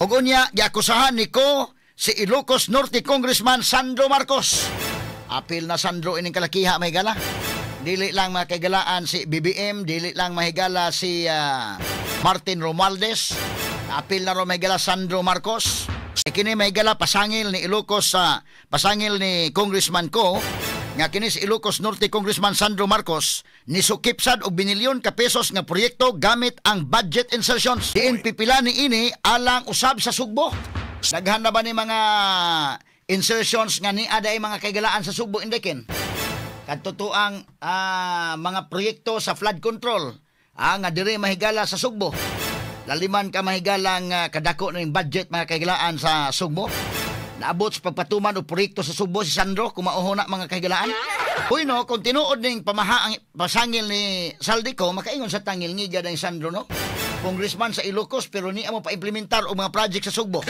ug unya giakusahan niko si Ilocos Norte Congressman Sandro Marcos. Apil na Sandro ining kalakiha may gala. Dili lang makigalaan si BBM, dili lang mahigala si Martin Romualdez. Apil na ro mahigala Sandro Marcos. Kini mahigala pasangil ni Ilocos pasangil ni Congressman ko nga kini si Ilocos Norte Congressman Sandro Marcos nisukip sad og binilyon ka pesos nga proyekto gamit ang budget insertions. Diin pipila ni ini alang usab sa Sugbo. Daghan na ba ni mga insertions nga ni aday mga kaigalaan sa Sugbo indekin? Katutuang mga proyekto sa flood control nga diri mahigala sa Sugbo. Laliman ka mahigalang kadako ng budget mga kaigalaan sa Sugbo. Naabot sa pagpatuman o proyekto sa Sugbo si Sandro kumauhona mga kaigalaan. Uy no, kung tinuod ning pasangil ni Saldico, makaingon sa tangil ngiga ng Sandro no. Congressman sa Ilocos pero ni amo pa implementar og mga project sa Sugbo.